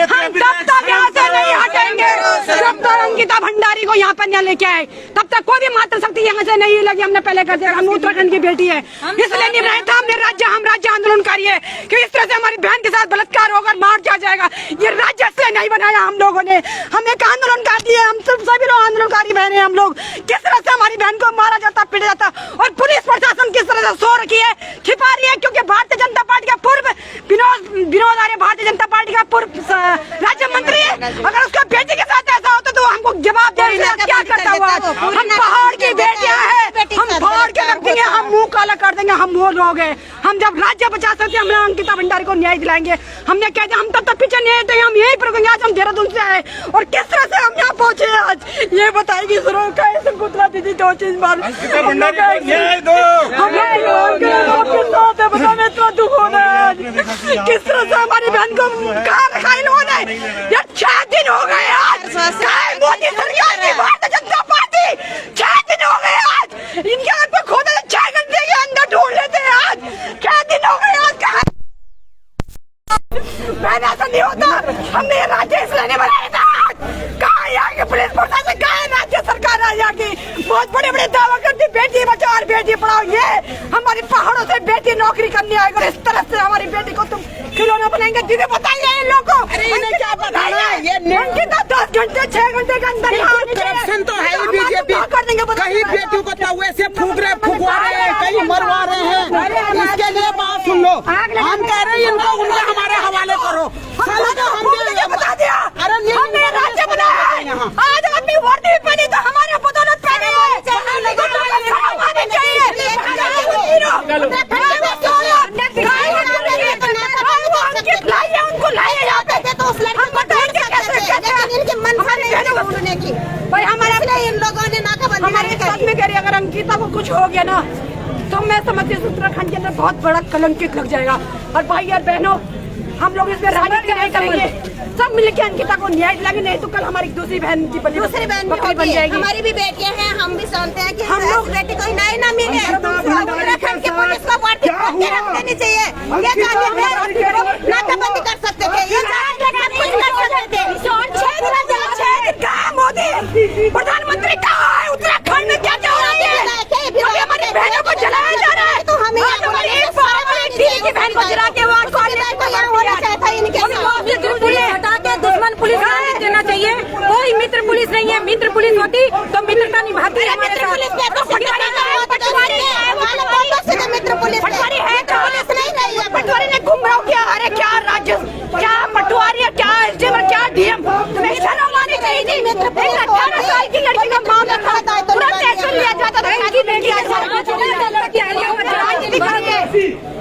हम तब तक यहाँ से नहीं हटेंगे जब तक अंकिता भंडारी को यहाँ पर न लेके आए, तब तक कोई भी मातृशक्ति यहाँ से नहीं लगी। हमने पहले कर दिया, हम उत्तराखंड की बेटी है, इसलिए नहीं रहे थे। हमने हम राज्य आंदोलनकारी है कि इस तरह से हमारी बहन के साथ बलात्कार होकर मार दिया जाएगा। ये राज्य से नहीं बनाया हम लोगों ने, हम एक आंदोलनकारी है, हम सभी लोग आंदोलनकारी बहन है। हम लोग किस तरह से हमारी बहन को मारा जाता, पीटा जाता, और पुलिस प्रशासन किस तरह से सो रखी है, छिपा रही है। क्योंकि भारतीय जनता पार्टी का पूर्व विनोद आर्य भारतीय जनता पार्टी का पूर्व राज्य मंत्री है। अगर उसका बेटी के साथ ऐसा होता तो हमको जवाब दे क्या करता हुआ। हम पहाड़ की बेटियां हैं, हम पहाड़ के लड़के हैं, हम मुंह काला कर देंगे, हम वो लोग हैं। हम जब राज्य बचा सकते हम अंकिता भंडारी को न्याय दिलाएंगे। हमने कह दिया हम तब पीछे नहीं थे, हम यहीं पर रुकेंगे। आज हम देहरादून से आए और किस तरह से हम यहाँ पहुँचे आज ये बताएगी जरूर। कैसे कुतरा दीदी 2 चीज बार इतना दुख हो रहा है। किस तरह से हमारी बहन को कहाँ रखा इन लोगों ने? ये 6 दिन हो गए आज। मोदी सरकार की भारतीय जनता पार्टी 6 दिन हो गए आज। इनके आंख पे खोदा 6 घंटे के अंदर ढूंढ लेते हैं आज। 6 दिन हो गए आज। कहाँ ऐसा नहीं होता। हमने ये राज्य इसलिए बनाया था। कहाँ यहाँ की पुलिस प्रशासन, कहाँ है राज्य सरकार यहाँ की? बहुत बड़े बड़े दावा करती बेटी बचाओ और बेटी पढ़ाओ। ये हमारी पहाड़ों से बेटी नौकरी करने आएगी और इस तरह से हमारी बेटी को तुम खिलौना बनाएंगे। दीदी बताइए इन लोगों को क्या बताया? ये अंकिता 10 घंटे 6 घंटे के अंदर करप्शन तो है बीजेपी। कहीं बेटियों को तवे से फुकवा रहे हैं, कहीं मरवा रहे हैं। इसके लिए बात सुन लो। हम कह रहे हैं इनको उनके हमारे हवाले करो। बता दिया हमने राज्य बनाया है। आज आदमी वर्दी पहनी तो हमारे बदौलत पहने उनको लाइए यहाँ पे तो भाई हमारे इन लोगों ने नाकाबंदी हमारे साथ में करी। अगर अंकिता को कुछ हो गया ना तो मैं समझती हूँ उत्तराखंड के अंदर बहुत बड़ा कलंकित लग जाएगा। और भाई यार बहनों, हम लोग इसमें राजनीति नहीं करेंगे, सब मिलकर अंकिता को न्याय दिलाएंगे। नहीं तो कल हमारी दूसरी बहन की दूसरी बहन बन जाएगी। हमारी भी बेटियां हैं, हम भी जानते हैं कि हम लोग बेटी को न्याय न मिले। उत्तराखंड की पुलिस को देनी चाहिए। ये नाकाबंदी कर सकते थे, ये कुछ कर सकते थे। मोदी प्रधानमंत्री कहाँ है? उत्तराखंड में क्या हो रहा है? हमारी बहनों को जलाया जा रहा है। तो हमें की बहन को जला के हटा के दुश्मन पुलिस देना चाहिए। कोई मित्र पुलिस नहीं है। मित्र पुलिस होती तो मित्रता निभाती है। मित्र पुलिस पटवारी ने गुमराह किया। अरे क्या राज्य, क्या पटवारी, क्या एसडीएम, क्या डीएम, तुम्हें शर्म आनी चाहिए थी। 18 साल की लड़की का मामला था, तुरंत एक्शन लिया जाता था।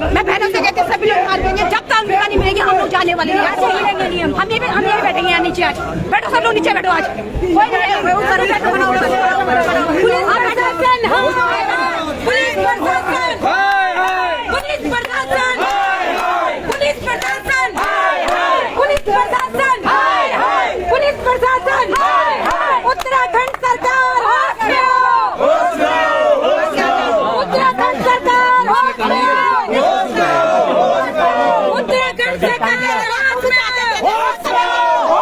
मैं बहनों से कहती सभी लोग मार देंगे जब तक अंकिता नहीं मिलेगी। हम लोग जाने वाले हैं। हम ये बैठेंगे यहाँ नीचे। आज बैठो, सब लोग नीचे बैठो। आज कोई नहीं पुलिस प्रशासन, पुलिस प्रशासन, पुलिस प्रशासन, पुलिस प्रशासन, पुलिस प्रशासन, उत्तराखंड सरकार होश में हो। उत्तराखंड सरकार होश में हो। उत्तराखंड सरकार होश में हो।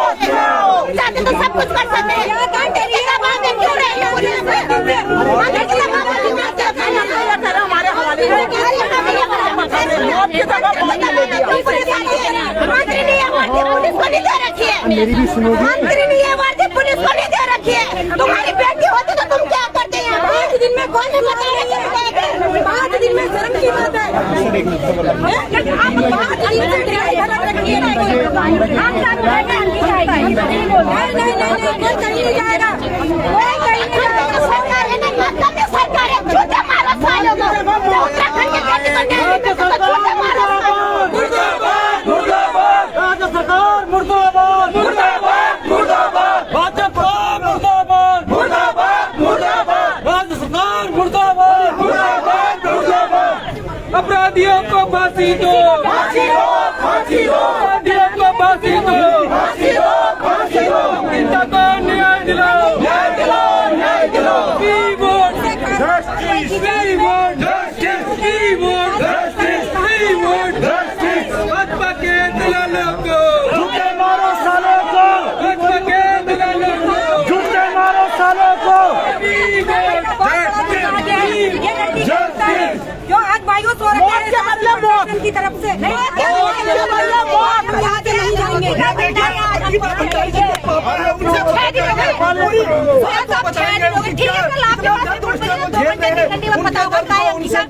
चाहते तो सब कुछ कर सकते हैं। क्यों रहे मेरी भी सुनोगे? मंत्री नहीं है, पुलिस को नहीं दे रखी है। तुम्हारी बेटी होती तो तुम क्या करते हैं? 5 दिन में कौन है बताया? 5 दिन में शर्म की बात है। अपराधियों को फांसी दो, फांसी दो, फांसी दो। अपराधियों को फांसी दो, फांसी दो, फांसी दो। इंसान को न्याय दिलाओ, न्याय दिलाओ, न्याय दिलाओ। We want justice, we want justice, we want justice, we want justice। Bhajpa के दलालों को झूठे मारो सालों को, भाजपा के दलालों को झूठे मारो सालों को। We want justice, justice। जो आज भाइयों सो रखे हैं मतलब की तरफ से नहीं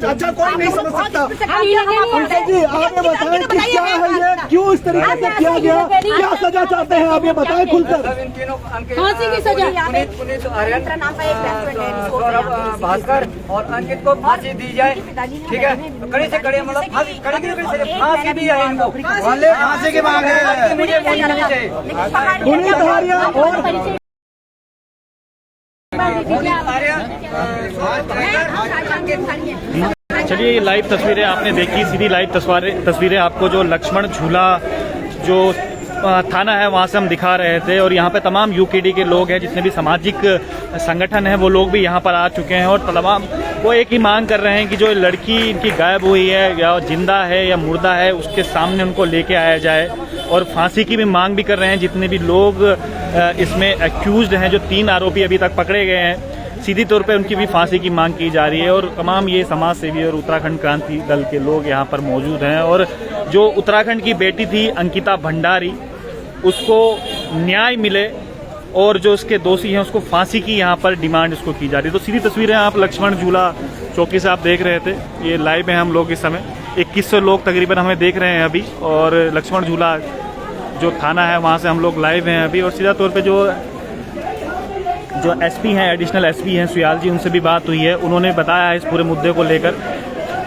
अच्छा कोई नहीं समझ सकता। आगे बताएं कि क्या है ये क्यों इस तरीके से किया गया, क्या सजा चाहते हैं आप ये बताएं खुलकर। फांसी की सजा। पुनीत आर्यन, सौरभ भास्कर और अंकित को फांसी दी जाए, ठीक है, कड़े से कड़े, मतलब फांसी दी जाए इनको, फांसी की मांग है, मुझे फांसी नहीं चाहिए। पुनीत आर्यन और चलिए, ये लाइव तस्वीरें आपने देखी, सीधी लाइव तस्वीरें आपको जो लक्ष्मण झूला जो थाना है वहाँ से हम दिखा रहे थे। और यहाँ पे तमाम यूकेडी के लोग हैं, जितने भी सामाजिक संगठन हैं वो लोग भी यहाँ पर आ चुके हैं। और तमाम वो एक ही मांग कर रहे हैं कि जो लड़की इनकी गायब हुई है, या जिंदा है या मुर्दा है, उसके सामने उनको लेके आया जाए। और फांसी की भी मांग भी कर रहे हैं जितने भी लोग इसमें एक्यूज्ड हैं, जो 3 आरोपी अभी तक पकड़े गए हैं, सीधी तौर पे उनकी भी फांसी की मांग की जा रही है। और तमाम ये समाज सेवी और उत्तराखंड क्रांति दल के लोग यहाँ पर मौजूद हैं। और जो उत्तराखंड की बेटी थी अंकिता भंडारी, उसको न्याय मिले और जो उसके दोषी हैं उसको फांसी की यहाँ पर डिमांड इसको की जा रही है। तो सीधी तस्वीरें आप लक्ष्मण झूला चौकी से आप देख रहे थे, ये लाइव हैं हम लोग इस समय। 2100 लोग तकरीबन हमें देख रहे हैं अभी। और लक्ष्मण झूला जो थाना है वहाँ से हम लोग लाइव हैं अभी। और सीधा तौर पे जो एसपी हैं, एडिशनल एसपी हैं सुयाल जी, उनसे भी बात हुई है। उन्होंने बताया है इस पूरे मुद्दे को लेकर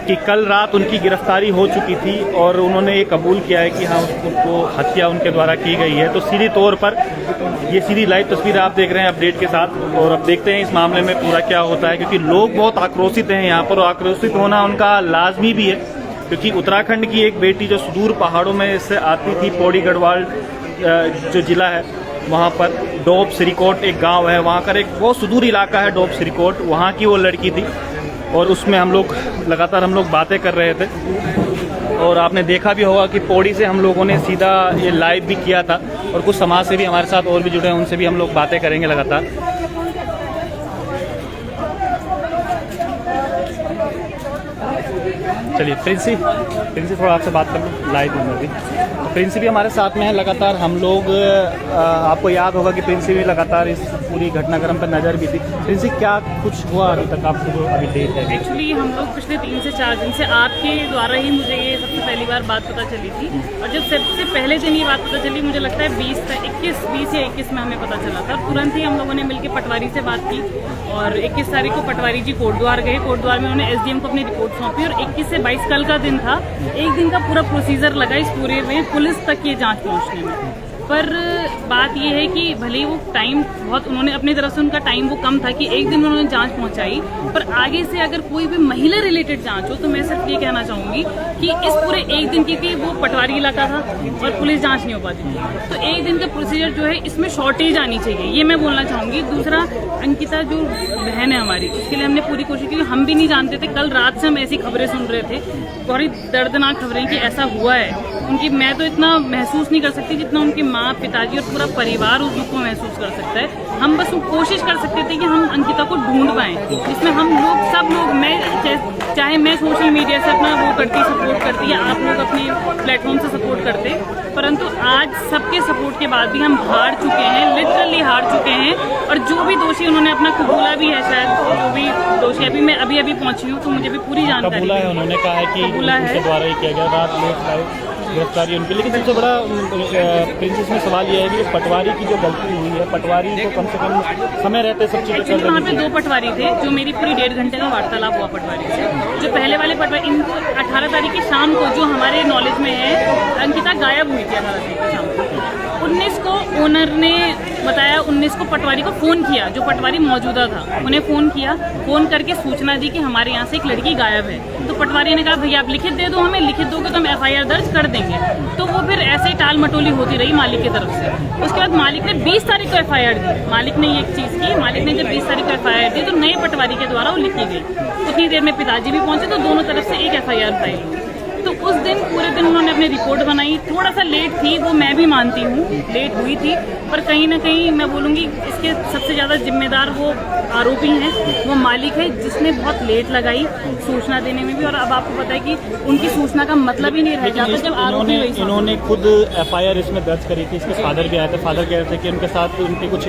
कि कल रात उनकी गिरफ्तारी हो चुकी थी और उन्होंने ये कबूल किया है कि हाँ, उनको हत्या उनके द्वारा की गई है। तो सीधी तौर पर ये सीधी लाइव तस्वीर आप देख रहे हैं अपडेट के साथ। और अब देखते हैं इस मामले में पूरा क्या होता है, क्योंकि लोग बहुत आक्रोशित हैं यहाँ पर। और आक्रोशित होना उनका लाजमी भी है, क्योंकि उत्तराखंड की एक बेटी जो सुदूर पहाड़ों में से आती थी, पौड़ी गढ़वाल जो जिला है, वहाँ पर डोब सिरीकोट एक गांव है, वहाँ का एक बहुत सुदूर इलाका है डोब सिरीकोट, वहाँ की वो लड़की थी। और उसमें हम लोग लगातार बातें कर रहे थे। और आपने देखा भी होगा कि पौड़ी से हम लोगों ने सीधा ये लाइव भी किया था। और कुछ समाज से भी हमारे साथ और भी जुड़े हैं, उनसे भी हम लोग बातें करेंगे लगातार। चलिए प्रिंसी थोड़ा आपसे बात कर लूँ लाइव में भी। प्रिंसी भी हमारे साथ में है लगातार। हम लोग आपको याद होगा कि प्रिंसी भी लगातार इस पूरी घटनाक्रम पर नज़र भी थी। प्रिंसी, क्या कुछ हुआ अभी तक आपको जो अभी डेट है? एक्चुअली हम लोग पिछले 3 से 4 दिन से आपके द्वारा ही मुझे ये सबसे पहली बार बात पता चली थी। और जब सबसे पहले दिन ये बात पता चली, मुझे लगता है 20 या 21 में हमें पता चला था। तुरंत ही हम लोगों ने मिलकर पटवारी से बात की और 21 तारीख को पटवारी जी कोटद्वार गए। कोटद्वार में उन्होंने SDM को अपनी रिपोर्ट सौंपी। और 21 से 22 कल का दिन था, एक दिन का पूरा प्रोसीजर लगा इस पूरे में पुलिस तक ये जांच पहुंचने में। पर बात ये है कि भले ही वो टाइम बहुत, उन्होंने अपनी तरफ से उनका टाइम वो कम था कि एक दिन में उन्होंने जांच पहुंचाई, पर आगे से अगर कोई भी महिला रिलेटेड जांच हो तो मैं सिर्फ ये कहना चाहूंगी कि इस पूरे एक दिन की वो पटवारी इलाका था और पुलिस जांच नहीं हो पाती थी, तो एक दिन का प्रोसीजर जो है इसमें शॉर्टेज आनी चाहिए, ये मैं बोलना चाहूंगी। दूसरा, अंकिता जो बहन है हमारी, उसके लिए हमने पूरी कोशिश की। हम भी नहीं जानते थे, कल रात से हम ऐसी खबरें सुन रहे थे, बड़ी दर्दनाक खबरें कि ऐसा हुआ है उनकी। मैं तो इतना महसूस नहीं कर सकती जितना उनकी माँ, पिताजी और पूरा परिवार उस दुख को महसूस कर सकता है। हम बस कोशिश कर सकते थे कि हम अंकिता को ढूंढ पाएं, जिसमें हम लोग सब लोग, मैं चाहे मैं सोशल मीडिया से अपना वो करती, सपोर्ट करती, या आप लोग अपने प्लेटफॉर्म से सपोर्ट करते, परंतु आज सबके सपोर्ट के बाद भी हम हार चुके हैं, लिटरली हार चुके हैं। और जो भी दोषी, उन्होंने अपना कबूला भी है, शायद जो भी दोषी, अभी मैं अभी पहुंची हूँ तो मुझे भी पूरी जानकारी कबूला है। उन्होंने कहा है कि उनके द्वारा ही किया गया, रात में गिरफ्तारी उनकी। लेकिन सबसे बड़ा प्रिंसेस में सवाल यह है कि पटवारी की जो गलती हुई है, पटवारी को कम से कम समय रहते सब चीज़ें चल रही। वहाँ पे 2 पटवारी थे, जो मेरी पूरी 1.5 घंटे का वार्तालाप हुआ पटवारी से। जो पहले वाले पटवारी, इनको 18 तारीख की शाम को, जो हमारे नॉलेज में है, अंकिता गायब हुई थी 18 तारीख की शाम को। 19 को ओनर ने बताया, 19 को पटवारी को फ़ोन किया, जो पटवारी मौजूदा था उन्हें फ़ोन किया, फ़ोन करके सूचना दी कि हमारे यहाँ से एक लड़की गायब है। तो पटवारी ने कहा भैया आप लिखित दे दो, हमें लिखित दोगे तो हम FIR दर्ज कर देंगे। तो वो फिर ऐसे ही टाल मटोली होती रही मालिक की तरफ से। उसके बाद मालिक ने 20 तारीख को FIR दी। मालिक ने ये एक चीज़ की, मालिक ने जब 20 तारीख को FIR दी तो नए पटवारी के द्वारा वो लिखी गई। उतनी देर में पिताजी भी पहुंचे तो दोनों तरफ से एक FIR फाइल हुई। तो उस दिन पूरे दिन उन्होंने अपनी रिपोर्ट बनाई। थोड़ा सा लेट थी, वो मैं भी मानती हूँ, लेट हुई थी, पर कहीं ना कहीं मैं बोलूँगी इसके सबसे ज़्यादा जिम्मेदार वो आरोपी हैं, वो मालिक है, जिसने बहुत लेट लगाई सूचना देने में भी। और अब आपको पता है कि उनकी सूचना का मतलब ही नहीं रह जाता जब आरोपी। इन्होंने खुद FIR इसमें दर्ज करी थी। इसके फादर भी आए थे, फादर कह रहे थे कि उनके साथ उनकी कुछ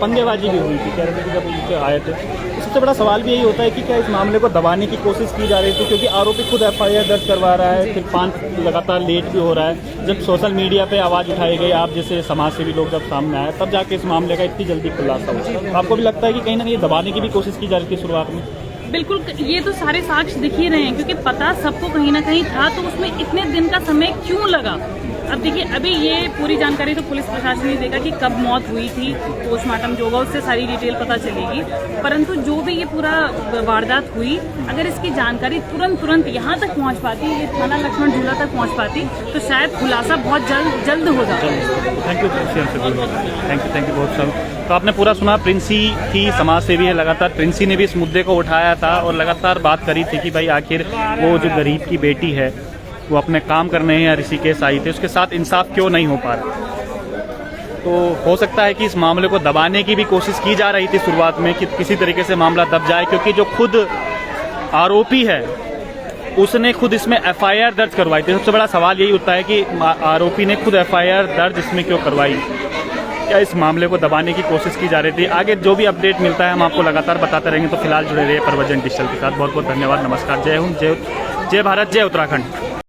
पंगेबाजी भी हुई थी, कह रहे थे कि जब उनके आए थे। सबसे बड़ा सवाल भी यही होता है कि क्या इस मामले को दबाने की कोशिश की जा रही थी, क्योंकि आरोपी खुद एफआईआर दर्ज करवा रहा है, फिर 5 लगातार लेट भी हो रहा है। जब सोशल मीडिया पे आवाज़ उठाई गई, आप जैसे समाज सेवी लोग जब सामने आए, तब जाके इस मामले का इतनी जल्दी खुलासा हुआ। आपको भी लगता है कि कहीं ना कहीं दबाने की भी कोशिश की जा रही थी शुरुआत में? बिल्कुल, ये तो सारे साक्ष्य दिख ही रहे हैं, क्योंकि पता सबको कहीं ना कहीं था, तो उसमें इतने दिन का समय क्यों लगा? अब देखिए, अभी ये पूरी जानकारी तो पुलिस प्रशासन ने देगा कि कब मौत हुई थी, पोस्टमार्टम जो होगा उससे सारी डिटेल पता चलेगी। परंतु जो भी ये पूरा वारदात हुई, अगर इसकी जानकारी तुरंत यहाँ तक पहुँच पाती, ये थाना लक्ष्मण झूला तक पहुँच पाती, तो शायद खुलासा बहुत जल्द हो जाता। थैंक यू बहुत सब। तो आपने पूरा सुना, प्रिंसी थी, समाज सेवी है, लगातार प्रिंसी ने भी इस मुद्दे को उठाया था और लगातार बात करी थी कि भाई आखिर वो जो गरीब की बेटी है वो अपने काम करने हैं, ऋषिकेश आई थी, उसके साथ इंसाफ क्यों नहीं हो पा रहा। तो हो सकता है कि इस मामले को दबाने की भी कोशिश की जा रही थी शुरुआत में, कि किसी तरीके से मामला दब जाए, क्योंकि जो खुद आरोपी है उसने खुद इसमें एफआईआर दर्ज करवाई थी। सबसे बड़ा सवाल यही होता है कि आरोपी ने खुद एफआईआर दर्ज इसमें क्यों करवाई, क्या इस मामले को दबाने की कोशिश की जा रही थी। आगे जो भी अपडेट मिलता है हम आपको लगातार बताते रहेंगे। तो फिलहाल जुड़े रहिए प्रवचन डिजिटल के साथ। बहुत बहुत धन्यवाद, नमस्कार, जय हिंद, जय भारत, जय उत्तराखंड।